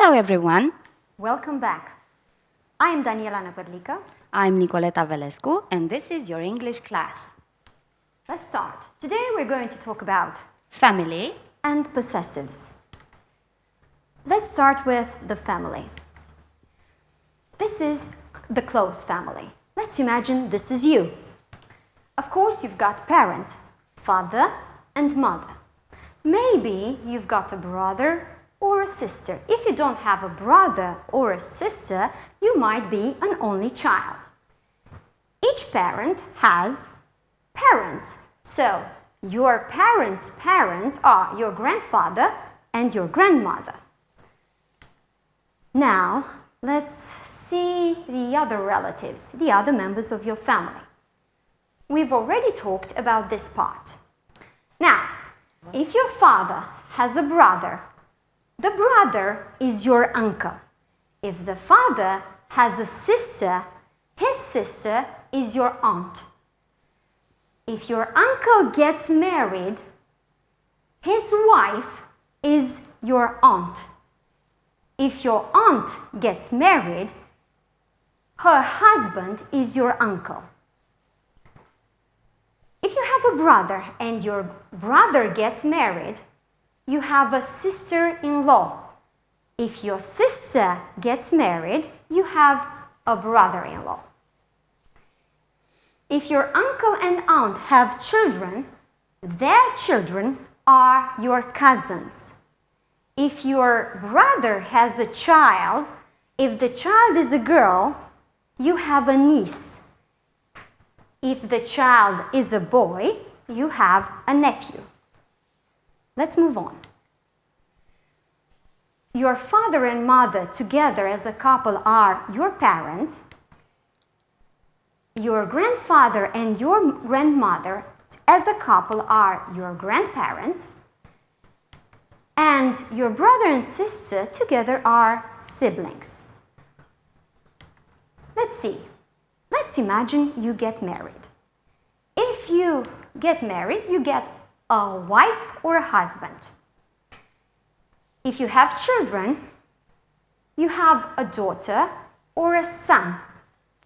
Hello everyone. Welcome back. I am Daniela Năpărlică. I'm Nicoleta Velescu and this is your English class. Let's start. Today we're going to talk about Family. and possessives. Let's start with the family. This is the close family. Let's imagine this is you. Of course, you've got parents, father and mother. Maybe you've got a brother or a sister. If you don't have a brother or a sister, you might be an only child. Each parent has parents. So, your parents' parents are your grandfather and your grandmother. Now, let's see the other relatives, the other members of your family. We've already talked about this part. Now, if your father has a brother, the brother is your uncle. If the father has a sister, his sister is your aunt. If your uncle gets married, his wife is your aunt. If your aunt gets married, her husband is your uncle. If you have a brother and your brother gets married, you have a sister-in-law. If your sister gets married, you have a brother-in-law. If your uncle and aunt have children, their children are your cousins. If your brother has a child, if the child is a girl, you have a niece. If the child is a boy, you have a nephew. Let's move on. Your father and mother together as a couple are your parents. Your grandfather and your grandmother as a couple are your grandparents. And your brother and sister together are siblings. Let's see. Let's imagine you get married. If you get married, you get a wife or a husband. If you have children, you have a daughter or a son.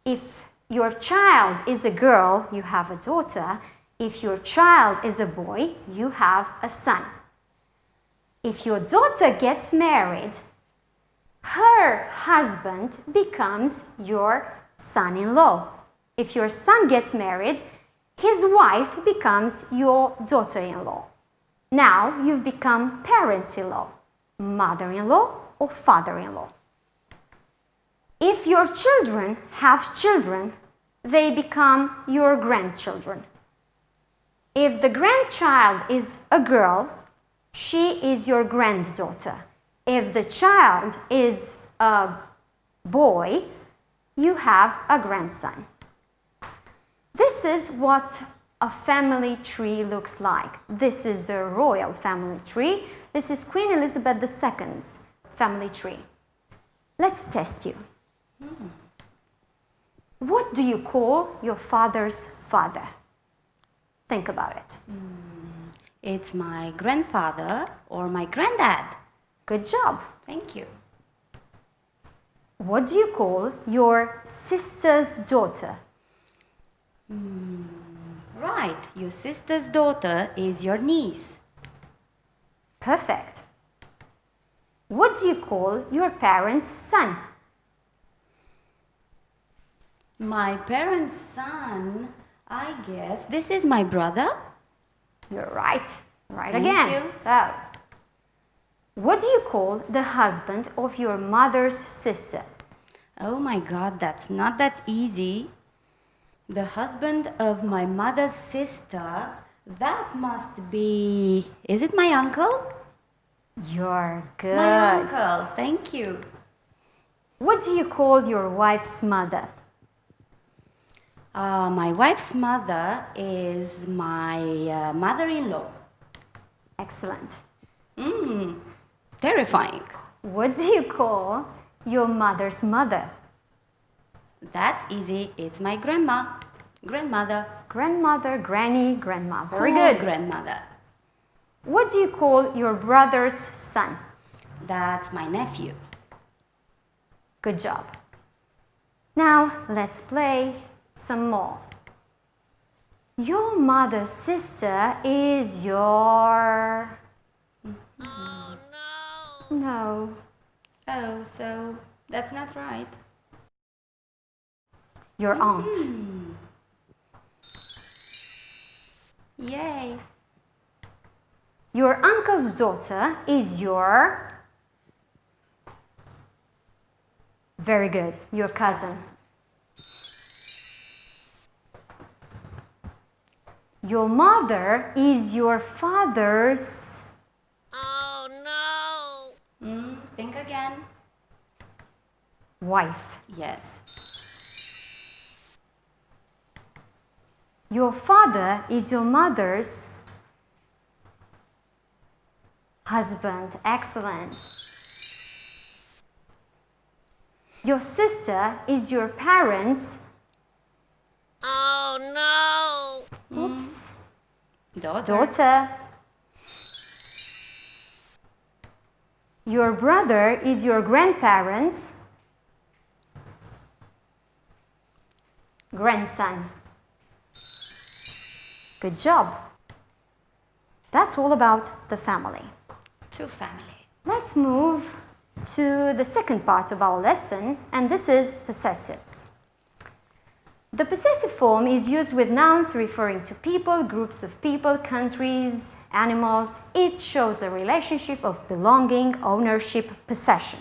If your child is a girl, you have a daughter. If your child is a boy, you have a son. If your daughter gets married, her husband becomes your son-in-law. If your son gets married, his wife becomes your daughter-in-law. Now you've become parents-in-law, mother-in-law or father-in-law. If your children have children, they become your grandchildren. If the grandchild is a girl, she is your granddaughter. If the child is a boy, you have a grandson. This is what a family tree looks like. This is the royal family tree. This is Queen Elizabeth II's family tree. Let's test you. What do you call your father's father? Think about it. It's my grandfather or my granddad. Good job. Thank you. What do you call your sister's daughter? Right, your sister's daughter is your niece. Perfect. What do you call your parents' son? My parents' son, I guess, this is my brother. You're right. Right Thank again. you. So, what do you call the husband of your mother's sister? Oh my God, that's not that easy. The husband of my mother's sister, that must be... Is it my uncle? You're good. My uncle, thank you. What do you call your wife's mother? My wife's mother is my mother-in-law. Excellent. Terrifying. What do you call your mother's mother? That's easy. It's my grandmother. Grandmother, granny, grandma. Very Cool good. grandmother. What do you call your brother's son? That's my nephew. Good job. Now let's play some more. Your mother's sister is your... Oh no! No. Oh, so that's not right. Your aunt. Yay! Your uncle's daughter is your... Very good. Your cousin. Your mother is your father's... Oh no! Think again. Wife. Yes. Your father is your mother's husband. Excellent. Your sister is your parents' Oh no! oops, Daughter. Your brother is your grandparents' grandson. Good job. That's all about the family. To family. Let's move to the second part of our lesson, and this is possessives. The possessive form is used with nouns referring to people, groups of people, countries, animals. It shows a relationship of belonging, ownership, possession.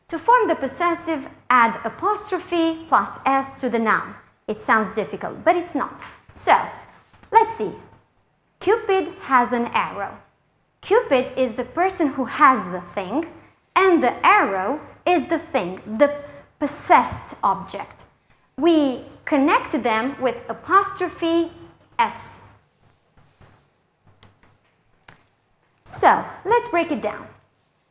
To form the possessive, add apostrophe plus s to the noun. It sounds difficult, but it's not. So, let's see. Cupid has an arrow. Cupid is the person who has the thing, and the arrow is the thing, the possessed object. We connect them with apostrophe s. So, let's break it down.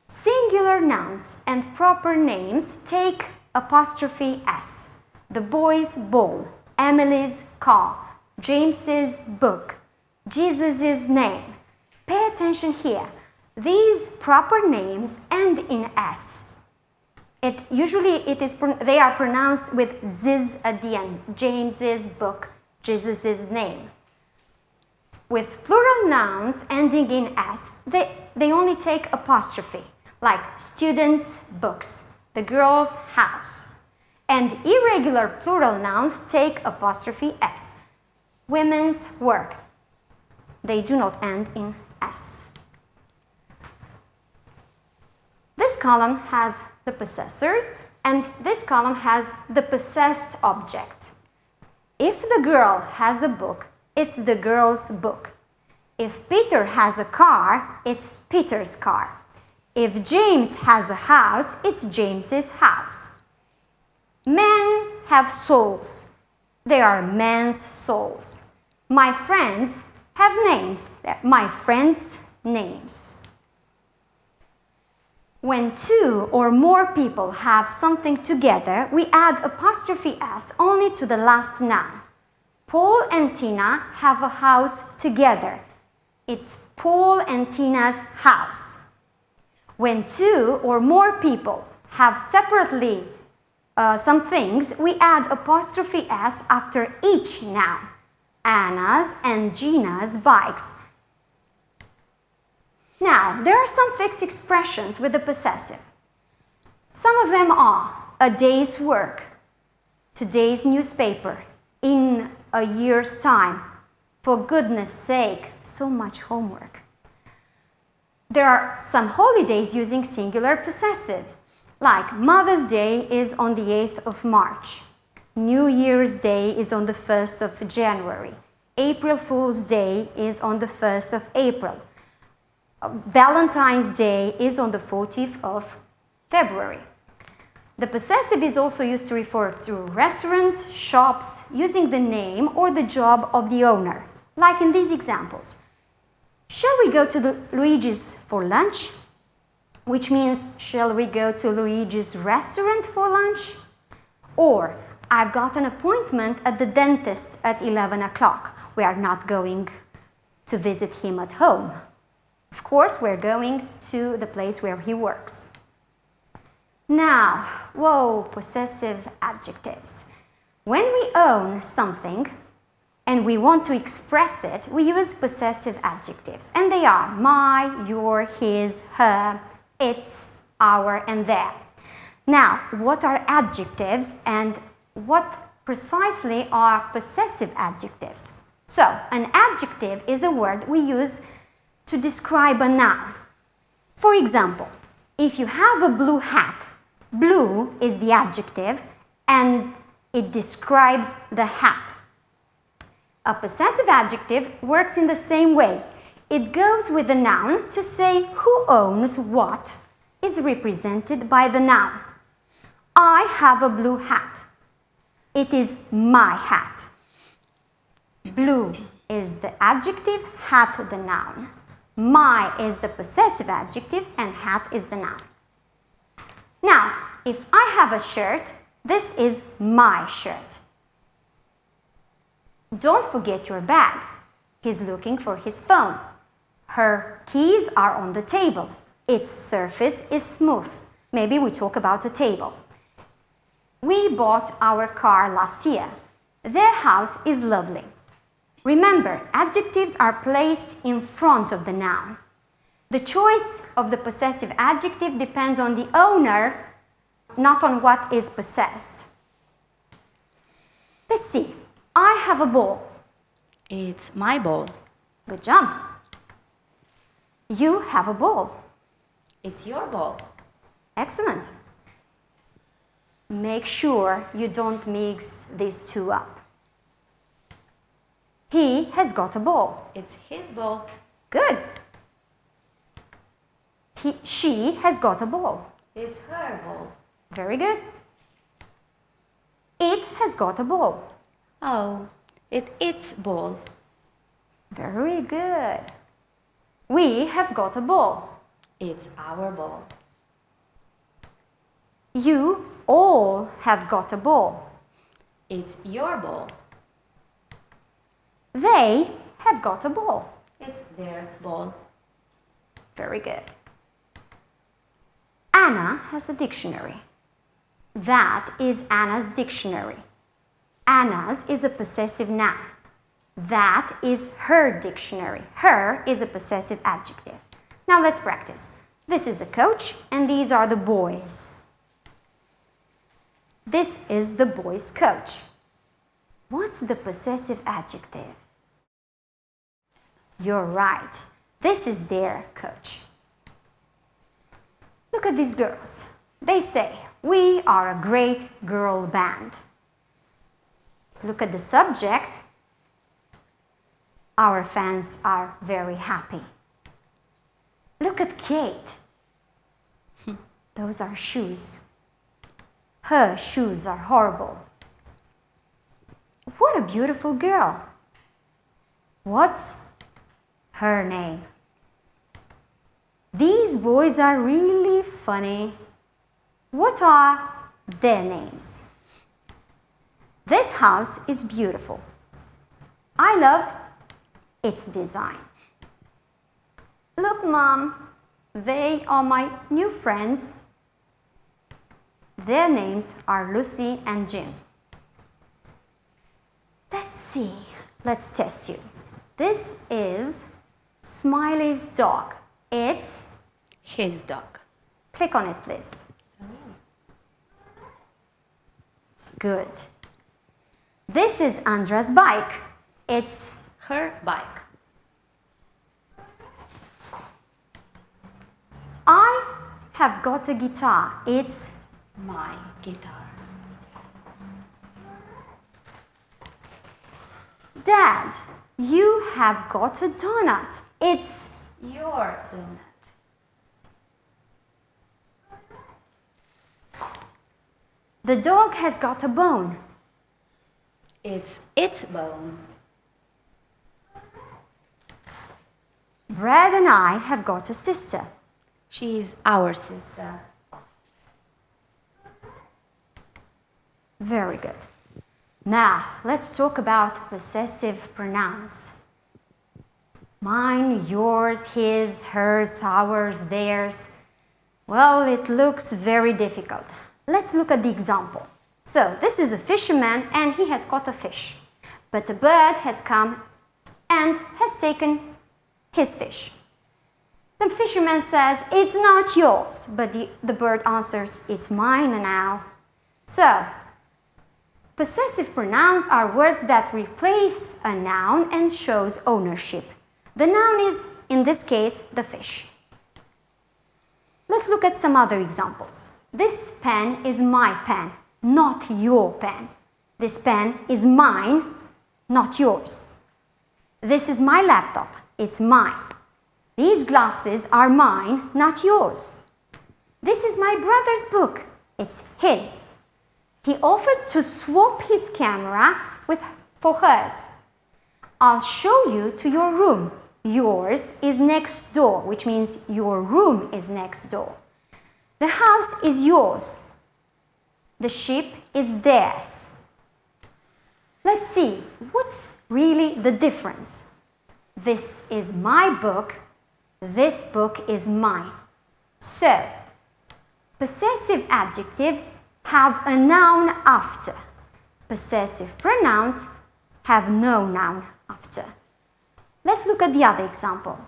Singular nouns and proper names take apostrophe s. The boy's ball, Emily's car, James's book, Jesus' name. Pay attention here. These proper names end in s. They are pronounced with ziz at the end. James's book, Jesus' name. With plural nouns ending in s, they only take apostrophe, like students' books, the girl's house. And irregular plural nouns take apostrophe s. Women's work. They do not end in s. This column has the possessors, and this column has the possessed object. If the girl has a book, it's the girl's book. If Peter has a car, it's Peter's car. If James has a house, it's James's house. Men have souls. They are men's souls. My friends have names. They're my friends' names. When two or more people have something together, we add apostrophe s only to the last noun. Paul and Tina have a house together. It's Paul and Tina's house. When two or more people have separately some things, we add apostrophe s after each noun. Anna's and Gina's bikes. Now, there are some fixed expressions with the possessive. Some of them are a day's work, today's newspaper, in a year's time, for goodness sake, so much homework. There are some holidays using singular possessive, like Mother's Day is on the 8th of March, New Year's Day is on the 1st of January, April Fool's Day is on the 1st of April, Valentine's Day is on the 14th of February. The possessive is also used to refer to restaurants, shops, using the name or the job of the owner, like in these examples. Shall we go to Luigi's for lunch? Which means, shall we go to Luigi's restaurant for lunch? Or, I've got an appointment at the dentist at 11 o'clock. We are not going to visit him at home. Of course, we're going to the place where he works. Now, whoa, possessive adjectives. When we own something and we want to express it, we use possessive adjectives. And they are my, your, his, her, its, our, and their. Now, what are adjectives and what precisely are possessive adjectives? So, an adjective is a word we use to describe a noun. For example, if you have a blue hat, blue is the adjective and it describes the hat. A possessive adjective works in the same way. It goes with the noun to say who owns what is represented by the noun. I have a blue hat. It is my hat. Blue is the adjective, hat the noun. My is the possessive adjective and hat is the noun. Now, if I have a shirt, this is my shirt. Don't forget your bag. He's looking for his phone. Her keys are on the table. Its surface is smooth. Maybe we talk about a table. We bought our car last year. Their house is lovely. Remember, adjectives are placed in front of the noun. The choice of the possessive adjective depends on the owner, not on what is possessed. Let's see. I have a ball. It's my ball. Good job. You have a ball. It's your ball. Excellent. Make sure you don't mix these two up. He has got a ball. It's his ball. Good. She has got a ball. It's her ball. Very good. It has got a ball. Oh, it's ball. Very good. We have got a ball. It's our ball. You all have got a ball. It's your ball. They have got a ball. It's their ball. Very good. Anna has a dictionary. That is Anna's dictionary. Anna's is a possessive noun. That is her dictionary. Her is a possessive adjective. Now let's practice. This is a coach and these are the boys. This is the boys' coach. What's the possessive adjective? You're right. This is their coach. Look at these girls. They say, we are a great girl band. Look at the subject. Our fans are very happy. Look at Kate. Those are shoes. Her shoes are horrible. What a beautiful girl. What's her name? These boys are really funny. What are their names? This house is beautiful. I love its design. Look, Mom, they are my new friends. Their names are Lucy and Jim. Let's see. Let's test you. This is Smiley's dog. It's His dog. click on it, please. Good. This is Andra's bike. It's Her bike. I have got a guitar. It's My guitar. Dad, you have got a donut. It's Your donut. the dog has got a bone. It's its bone. Brad and I have got a sister. She's our sister. Very good. Now, let's talk about possessive pronouns. Mine, yours, his, hers, ours, theirs. Well, it looks very difficult. Let's look at the example. So, this is a fisherman and he has caught a fish. But a bird has come and has taken his fish. The fisherman says, "It's not yours," but the bird answers, "It's mine now." So, possessive pronouns are words that replace a noun and shows ownership. The noun is, in this case, the fish. Let's look at some other examples. This pen is my pen, not your pen. This pen is mine, not yours. This is my laptop, it's mine. These glasses are mine, not yours. This is my brother's book, it's his. He offered to swap his camera for hers. I'll show you to your room. Yours is next door, which means your room is next door. The house is yours. The ship is theirs. Let's see, what's really the difference? This is my book. This book is mine. So, possessive adjectives have a noun after. Possessive pronouns have no noun after. Let's look at the other example.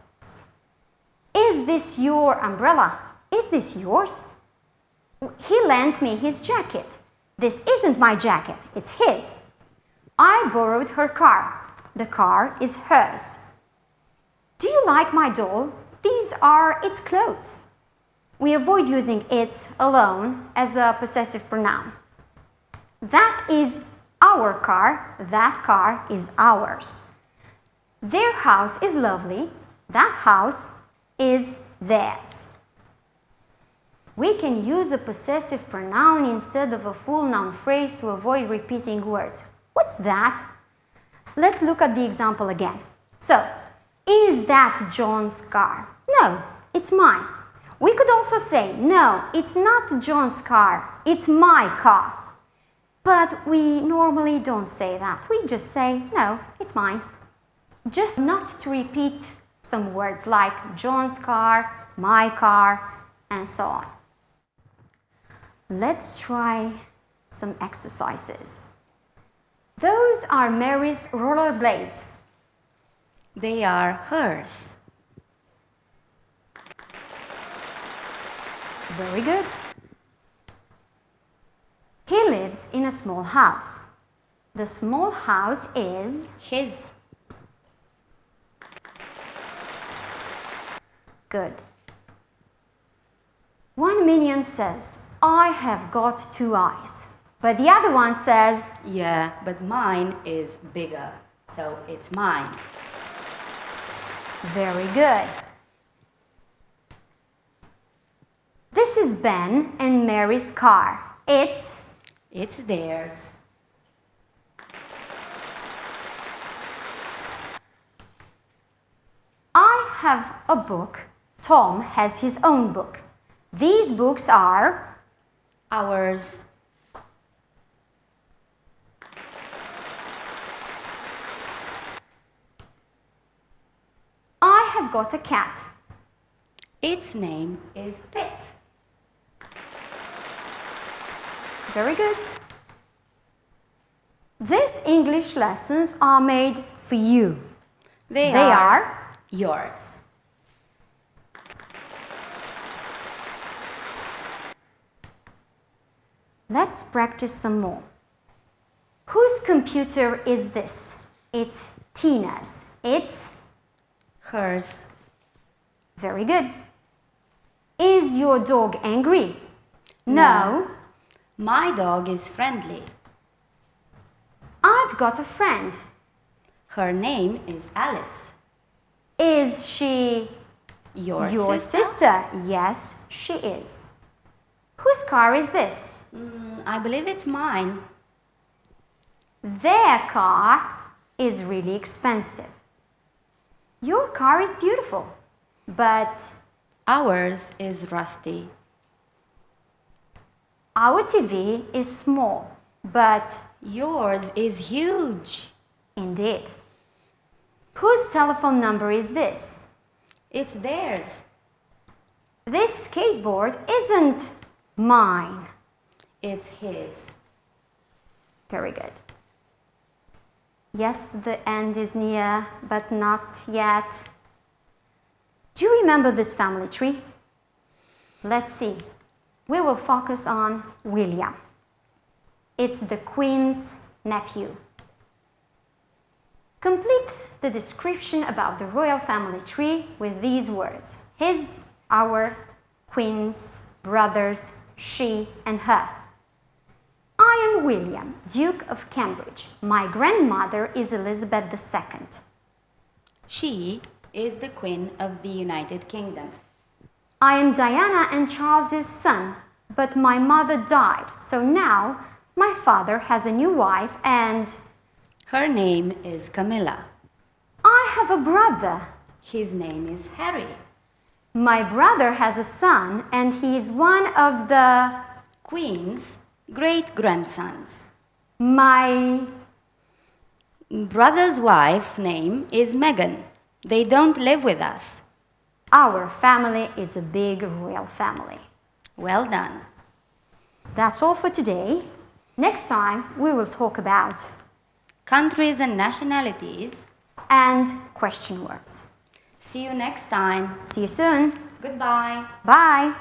Is this your umbrella? Is this yours? He lent me his jacket. This isn't my jacket, it's his. I borrowed her car. The car is hers. Do you like my doll? These are its clothes. We avoid using its alone as a possessive pronoun. That is our car. That car is ours. Their house is lovely. That house is theirs. We can use a possessive pronoun instead of a full noun phrase to avoid repeating words. What's that? Let's look at the example again. So, is that John's car? No, it's mine. We could also say, no, it's not John's car, it's my car. But we normally don't say that. We just say, no, it's mine. Just not to repeat some words like John's car, my car, and so on. Let's try some exercises. Those are Mary's rollerblades. They are hers. Very good. He lives in a small house. The small house is His. good. One minion says, I have got 2 eyes. But the other one says, Yeah, but mine is bigger, so it's mine. very good. This is Ben and Mary's car. It's theirs. I have a book. Tom has his own book. These books are Ours. I have got a cat. Its name is Pit. Very good. These English lessons are made for you. They They are yours. Let's practice some more. Whose computer is this? It's Tina's. It's Hers. very good. Is your dog angry? No. My dog is friendly. I've got a friend. Her name is Alice. Is she Your your sister? Yes, she is. Whose car is this? I believe it's mine. Their car is really expensive. Your car is beautiful, but Ours is rusty. our TV is small, but Yours is huge. indeed. Whose telephone number is this? It's theirs. This skateboard isn't mine. It's his. Very good. Yes, the end is near, but not yet. Do you remember this family tree? Let's see. We will focus on William. It's the Queen's nephew. Complete the description about the royal family tree with these words. His, our, Queen's, brothers, she, and her. I am William, Duke of Cambridge. My grandmother is Elizabeth II. She is the Queen of the United Kingdom. I am Diana and Charles's son, but my mother died, so now my father has a new wife and Her name is Camilla. I have a brother. His name is Harry. My brother has a son and he is one of the Queen's great-grandsons. my Brother's wife name is Megan. They don't live with us. our family is a big royal family. Well done. That's all for today. Next time we will talk about Countries and nationalities. and question words. See you next time. See you soon. Goodbye. Bye.